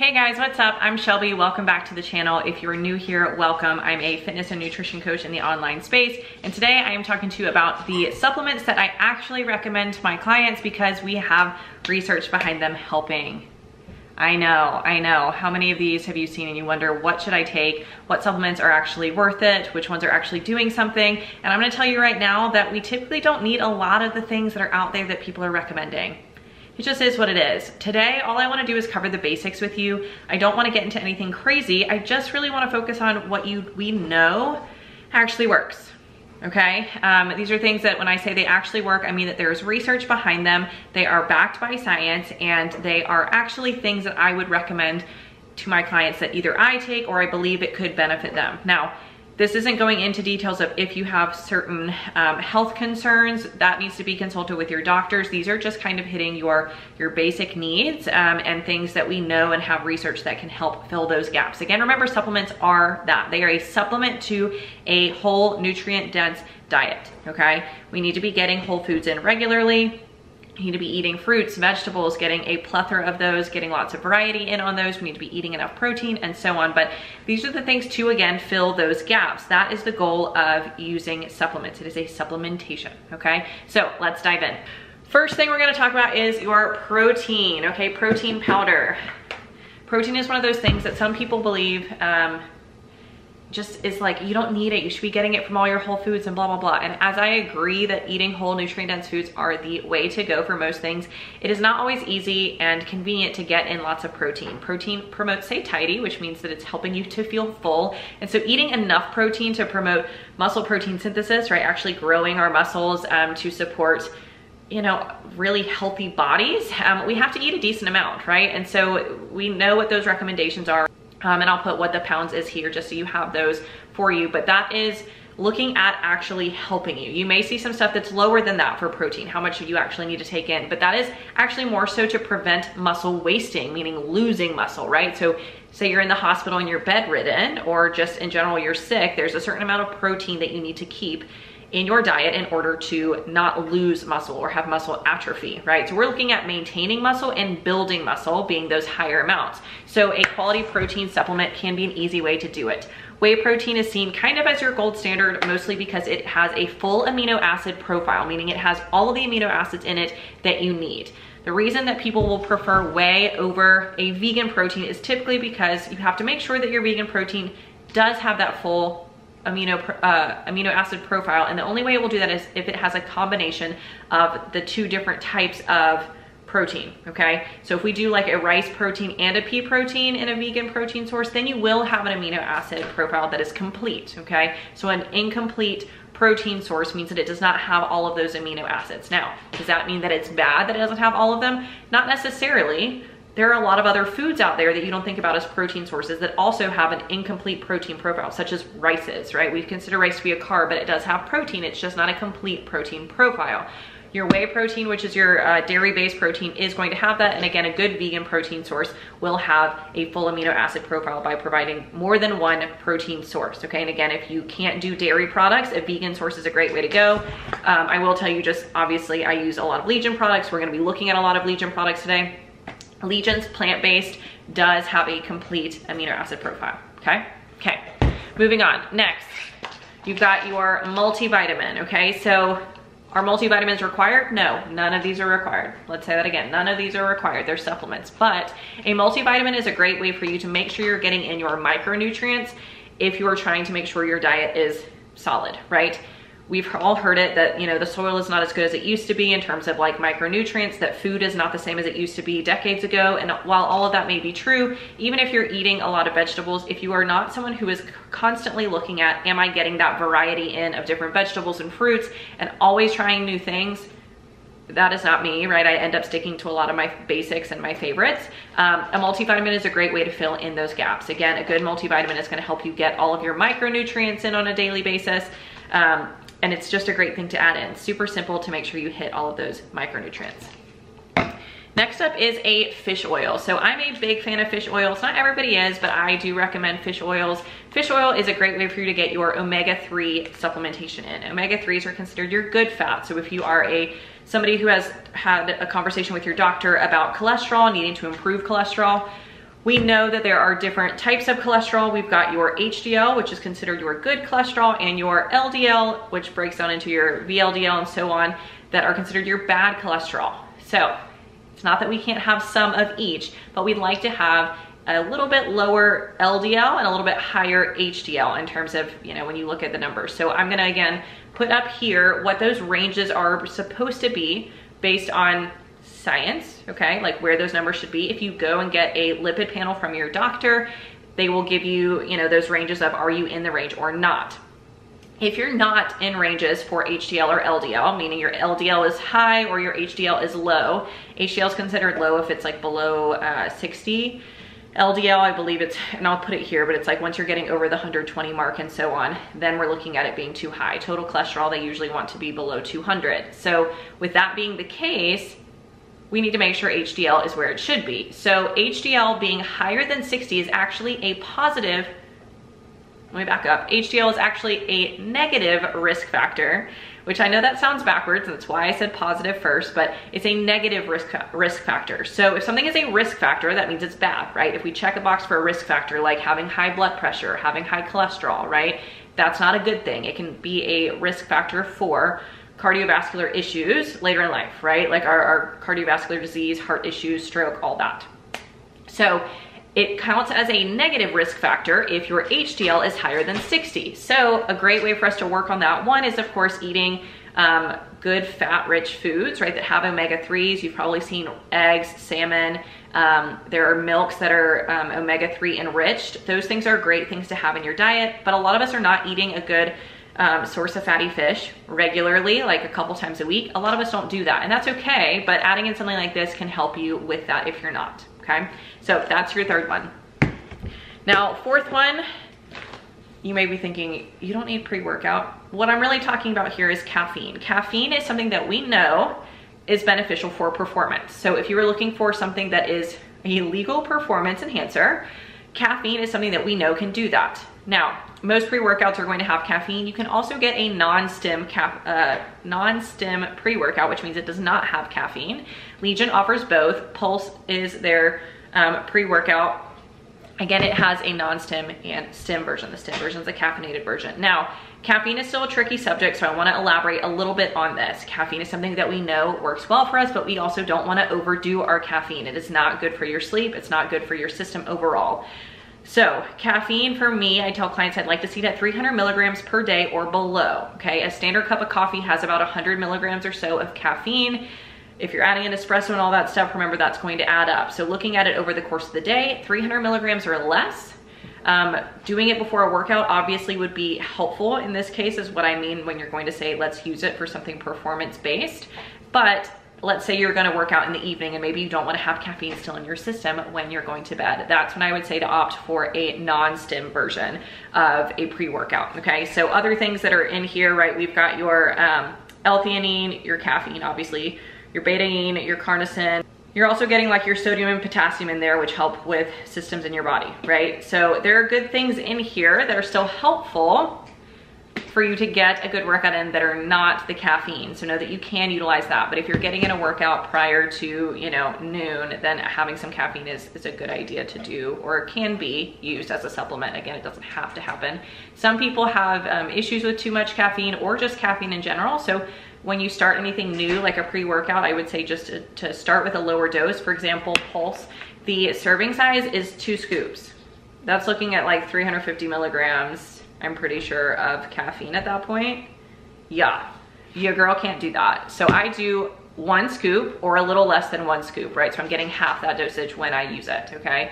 Hey guys, what's up? I'm Shelby. Welcome back to the channel. If you're new here, welcome. I'm a fitness and nutrition coach in the online space. And today I am talking to you about the supplements that I actually recommend to my clients because we have research behind them helping. I know. How many of these have you seen and you wonder, what should I take? What supplements are actually worth it? Which ones are actually doing something? And I'm gonna tell you right now that we typically don't need a lot of the things that are out there that people are recommending. It just is what it is. Today, all I wanna do is cover the basics with you. I don't wanna get into anything crazy. I just really wanna focus on what we know actually works, okay? These are things that when I say they actually work, I mean that there's research behind them, they are backed by science, and they are actually things that I would recommend to my clients that either I take or I believe it could benefit them. Now, this isn't going into details of if you have certain health concerns, that needs to be consulted with your doctors. These are just kind of hitting your basic needs and things that we know and have research that can help fill those gaps. Again, remember, supplements are that. They are a supplement to a whole nutrient-dense diet, okay? We need to be getting whole foods in regularly. You need to be eating fruits, vegetables, getting a plethora of those, getting lots of variety in on those. We need to be eating enough protein and so on. But these are the things to, again, fill those gaps. That is the goal of using supplements. It is a supplementation, okay? So let's dive in. First thing we're gonna talk about is your protein, okay? Protein powder. Protein is one of those things that some people believe just is like, you don't need it, you should be getting it from all your whole foods and blah, blah, blah. And as I agree that eating whole nutrient-dense foods are the way to go for most things, it is not always easy and convenient to get in lots of protein. Protein promotes satiety, which means that it's helping you to feel full. And so eating enough protein to promote muscle protein synthesis, right? Actually growing our muscles to support, you know, really healthy bodies, we have to eat a decent amount, right? And so we know what those recommendations are. And I'll put what the pounds is here just so you have those for you. But that is looking at actually helping you. You may see some stuff that's lower than that for protein, how much you actually need to take in. But that is actually more so to prevent muscle wasting, meaning losing muscle, right? So say you're in the hospital and you're bedridden, or just in general you're sick, there's a certain amount of protein that you need to keep in your diet in order to not lose muscle or have muscle atrophy, right? So we're looking at maintaining muscle and building muscle being those higher amounts. So a quality protein supplement can be an easy way to do it. Whey protein is seen kind of as your gold standard, mostly because it has a full amino acid profile, meaning it has all of the amino acids in it that you need. The reason that people will prefer whey over a vegan protein is typically because you have to make sure that your vegan protein does have that full amino acid profile, and the only way it will do that is if it has a combination of the two different types of protein, okay? So if we do like a rice protein and a pea protein in a vegan protein source, then you will have an amino acid profile that is complete, okay? So an incomplete protein source means that it does not have all of those amino acids. Now, does that mean that it's bad that it doesn't have all of them? Not necessarily. There are a lot of other foods out there that you don't think about as protein sources that also have an incomplete protein profile, such as rices, right? We consider rice to be a carb, but it does have protein. It's just not a complete protein profile. Your whey protein, which is your dairy-based protein, is going to have that. And again, a good vegan protein source will have a full amino acid profile by providing more than one protein source, okay? And again, if you can't do dairy products, a vegan source is a great way to go. I will tell you, just obviously, I use a lot of Legion products. We're gonna be looking at a lot of Legion products today. Legion's plant-based does have a complete amino acid profile, okay? Okay, moving on. Next, you've got your multivitamin, okay? So are multivitamins required? No, none of these are required. Let's say that again, none of these are required. They're supplements, but a multivitamin is a great way for you to make sure you're getting in your micronutrients if you are trying to make sure your diet is solid, right? We've all heard it that, you know, the soil is not as good as it used to be in terms of like micronutrients, that food is not the same as it used to be decades ago. And while all of that may be true, even if you're eating a lot of vegetables, if you are not someone who is constantly looking at, am I getting that variety in of different vegetables and fruits and always trying new things, that is not me, right? I end up sticking to a lot of my basics and my favorites. A multivitamin is a great way to fill in those gaps. Again, a good multivitamin is gonna help you get all of your micronutrients in on a daily basis. And it's just a great thing to add in. Super simple to make sure you hit all of those micronutrients. Next up is a fish oil. So I'm a big fan of fish oils. Not everybody is, but I do recommend fish oils. Fish oil is a great way for you to get your omega-3 supplementation in. Omega-3s are considered your good fat. So if you are somebody who has had a conversation with your doctor about cholesterol, needing to improve cholesterol, We know that there are different types of cholesterol. We've got your HDL, which is considered your good cholesterol, and your LDL, which breaks down into your VLDL and so on, that are considered your bad cholesterol. So it's not that we can't have some of each, but we'd like to have a little bit lower LDL and a little bit higher HDL in terms of, you know, when you look at the numbers. So I'm gonna, again, put up here what those ranges are supposed to be based on science, okay? Like where those numbers should be. If you go and get a lipid panel from your doctor, they will give you, you know, those ranges of are you in the range or not. If you're not in ranges for HDL or LDL, meaning your LDL is high or your HDL is low, HDL is considered low if it's like below 60. LDL, I believe it's, and I'll put it here, but it's like once you're getting over the 120 mark and so on, then we're looking at it being too high. Total cholesterol, they usually want to be below 200. So with that being the case, we need to make sure HDL is where it should be. So HDL being higher than 60 is actually a positive. Let me back up. HDL is actually a negative risk factor, which I know that sounds backwards. That's why I said positive first, but it's a negative risk factor. So if something is a risk factor, that means it's bad, right? If we check a box for a risk factor, like having high blood pressure, having high cholesterol, right? That's not a good thing. It can be a risk factor for cardiovascular issues later in life, right? Like our cardiovascular disease, heart issues, stroke, all that. So it counts as a negative risk factor if your HDL is higher than 60. So a great way for us to work on that one is, of course, eating good fat-rich foods, right, that have omega-3s. You've probably seen eggs, salmon. There are milks that are omega-3 enriched. Those things are great things to have in your diet, but a lot of us are not eating a good source of fatty fish regularly, like a couple times a week. A lot of us don't do that, and that's okay, but adding in something like this can help you with that if you're not, okay? So that's your third one. Now, fourth one, you may be thinking, you don't need pre-workout. What I'm really talking about here is caffeine. Caffeine is something that we know is beneficial for performance. So if you were looking for something that is a legal performance enhancer, caffeine is something that we know can do that. Now, most pre-workouts are going to have caffeine. You can also get a non-stim pre-workout, which means it does not have caffeine. Legion offers both. Pulse is their pre-workout. Again, it has a non-stim and stim version. The stim version is a caffeinated version. Now, caffeine is still a tricky subject, so I want to elaborate a little bit on this. Caffeine is something that we know works well for us, but we also don't want to overdo our caffeine. It is not good for your sleep. It's not good for your system overall. So caffeine, for me, I tell clients I'd like to see it at 300 milligrams per day or below, okay? A standard cup of coffee has about 100 milligrams or so of caffeine. If you're adding an espresso and all that stuff, remember that's going to add up. So looking at it over the course of the day, 300 milligrams or less. Doing it before a workout obviously would be helpful. In this case is what I mean when you're going to say, let's use it for something performance-based. But let's say you're gonna work out in the evening and maybe you don't wanna have caffeine still in your system when you're going to bed. That's when I would say to opt for a non-stim version of a pre-workout, okay? So other things that are in here, right? We've got your L-theanine, your caffeine, obviously, your betaine, your carnosine. You're also getting like your sodium and potassium in there, which help with systems in your body, right? So there are good things in here that are still helpful for you to get a good workout in that are not the caffeine. So know that you can utilize that. But if you're getting in a workout prior to, you know, noon, then having some caffeine is a good idea to do, or can be used as a supplement. Again, it doesn't have to happen. Some people have issues with too much caffeine or just caffeine in general. So when you start anything new, like a pre-workout, I would say just to start with a lower dose. For example, Pulse, the serving size is 2 scoops. That's looking at like 350 milligrams, I'm pretty sure, of caffeine at that point. Yeah, your girl can't do that. So I do 1 scoop or a little less than 1 scoop, right? So I'm getting half that dosage when I use it, okay?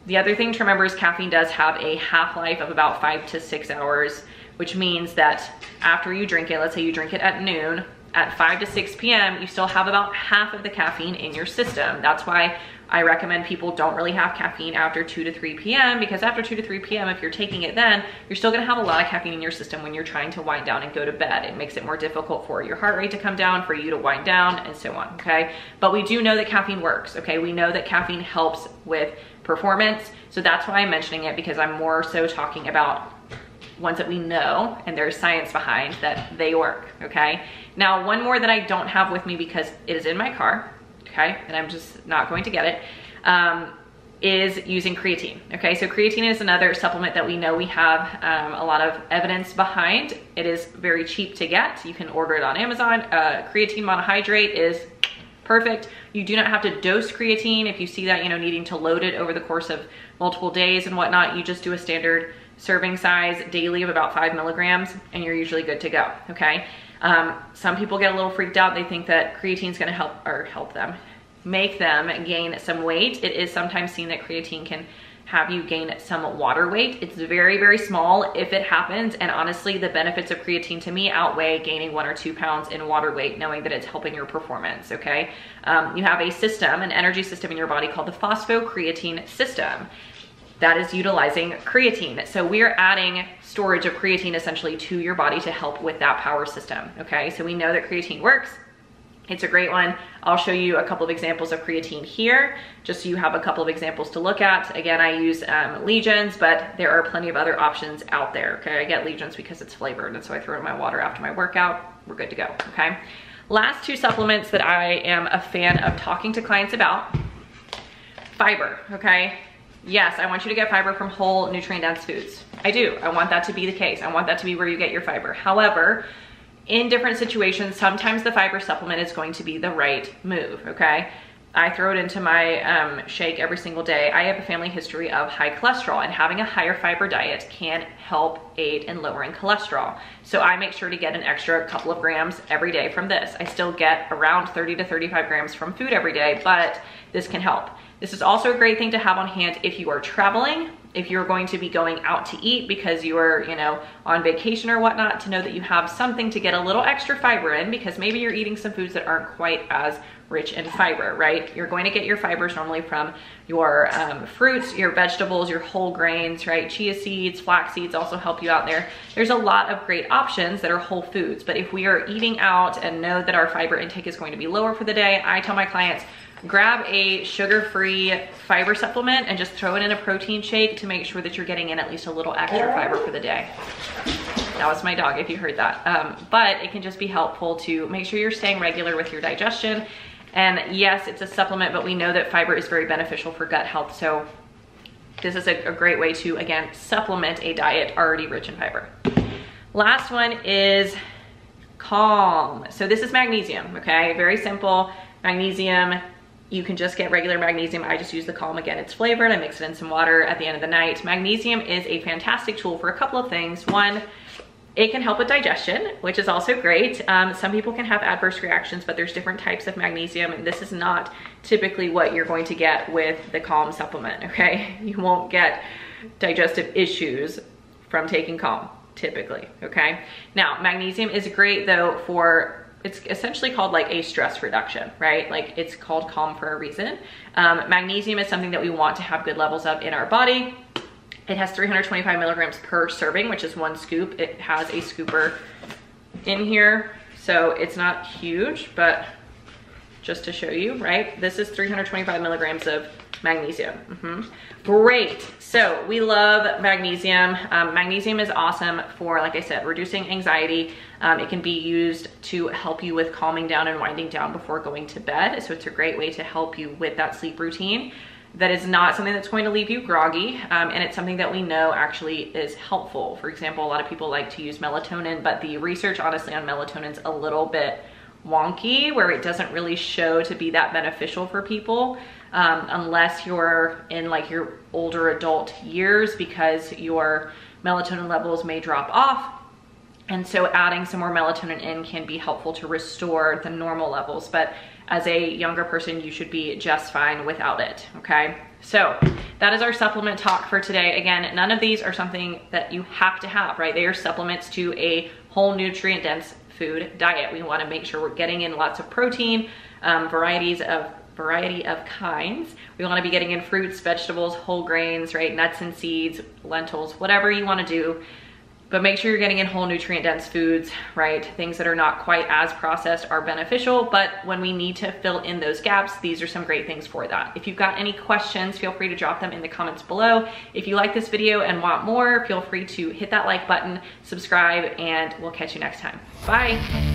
The other thing to remember is caffeine does have a half-life of about 5 to 6 hours, which means that after you drink it, let's say you drink it at noon, at 5 to 6 p.m., you still have about half of the caffeine in your system. That's why I recommend people don't really have caffeine after 2 to 3 p.m. because after 2 to 3 p.m., if you're taking it then, you're still gonna have a lot of caffeine in your system when you're trying to wind down and go to bed. It makes it more difficult for your heart rate to come down, for you to wind down, and so on, okay? But we do know that caffeine works, okay? We know that caffeine helps with performance, so that's why I'm mentioning it, because I'm more so talking about ones that we know and there's science behind that they work, okay? Now, one more that I don't have with me because it is in my car, okay? And I'm just not going to get it. is using creatine. Okay, so creatine is another supplement that we know we have a lot of evidence behind. It is very cheap to get. You can order it on Amazon. Creatine monohydrate is perfect. You do not have to dose creatine. If you see that, you know, needing to load it over the course of multiple days and whatnot, you just do a standard serving size daily of about 5 milligrams and you're usually good to go. Okay. Some people get a little freaked out. They think that creatine is going to make them gain some weight. It is sometimes seen that creatine can have you gain some water weight. It's very, very small if it happens. And honestly, the benefits of creatine to me outweigh gaining 1 or 2 pounds in water weight, knowing that it's helping your performance, okay? You have a system, an energy system in your body called the phosphocreatine system that is utilizing creatine. So we're adding storage of creatine essentially to your body to help with that power system, okay? So we know that creatine works. It's a great one. I'll show you a couple of examples of creatine here, just so you have a couple of examples to look at. Again, I use Legions, but there are plenty of other options out there, okay? I get Legions because it's flavored, and so I throw it in my water after my workout. We're good to go, okay? Last 2 supplements that I am a fan of talking to clients about. Fiber, okay? Yes, I want you to get fiber from whole nutrient-dense foods. I do. I want that to be the case. I want that to be where you get your fiber. However, in different situations, sometimes the fiber supplement is going to be the right move, okay? I throw it into my shake every single day. I have a family history of high cholesterol, and having a higher fiber diet can help aid in lowering cholesterol. So I make sure to get an extra couple of grams every day from this. I still get around 30 to 35 grams from food every day, but this can help. This is also a great thing to have on hand if you are traveling, if you're going to be going out to eat because you are, you know, on vacation or whatnot, to know that you have something to get a little extra fiber in, because maybe you're eating some foods that aren't quite as rich in fiber, right? You're going to get your fibers normally from your fruits, your vegetables, your whole grains, right? Chia seeds, flax seeds also help you out there. There's a lot of great options that are whole foods, but if we are eating out and know that our fiber intake is going to be lower for the day, I tell my clients, grab a sugar-free fiber supplement and just throw it in a protein shake to make sure that you're getting in at least a little extra fiber for the day. That was my dog, if you heard that. But it can just be helpful to make sure you're staying regular with your digestion. And yes, it's a supplement, but we know that fiber is very beneficial for gut health. So this is a great way to, again, supplement a diet already rich in fiber. Last one is Calm. So this is magnesium, okay? Very simple. Magnesium. You can just get regular magnesium. I just use the Calm. Again, it's flavored. I mix it in some water at the end of the night. Magnesium is a fantastic tool for a couple of things. One, it can help with digestion, which is also great. Some people can have adverse reactions, but there's different types of magnesium, and this is not typically what you're going to get with the Calm supplement, okay? You won't get digestive issues from taking Calm, typically, okay? Now, magnesium is great though for, it's essentially called like a stress reduction, right? Like it's called Calm for a reason. Magnesium is something that we want to have good levels of in our body. It has 325 milligrams per serving, which is 1 scoop. It has a scooper in here, so it's not huge, but just to show you, right? This is 325 milligrams of magnesium. Great. So we love magnesium. Magnesium is awesome for, like I said, reducing anxiety. It can be used to help you with calming down and winding down before going to bed. So it's a great way to help you with that sleep routine. That is not something that's going to leave you groggy, and it's something that we know actually is helpful. For example, a lot of people like to use melatonin, but the research honestly on melatonin is a little bit wonky, where it doesn't really show to be that beneficial for people unless you're in like your older adult years, because your melatonin levels may drop off. And so adding some more melatonin in can be helpful to restore the normal levels. But as a younger person, you should be just fine without it, okay? So that is our supplement talk for today. Again, none of these are something that you have to have, right? They are supplements to a whole nutrient-dense food diet. We wanna make sure we're getting in lots of protein, variety of kinds. We wanna be getting in fruits, vegetables, whole grains, right? Nuts and seeds, lentils, whatever you wanna do. But make sure you're getting in whole nutrient-dense foods, right? Things that are not quite as processed are beneficial, but when we need to fill in those gaps, these are some great things for that. If you've got any questions, feel free to drop them in the comments below. If you like this video and want more, feel free to hit that like button, subscribe, and we'll catch you next time. Bye.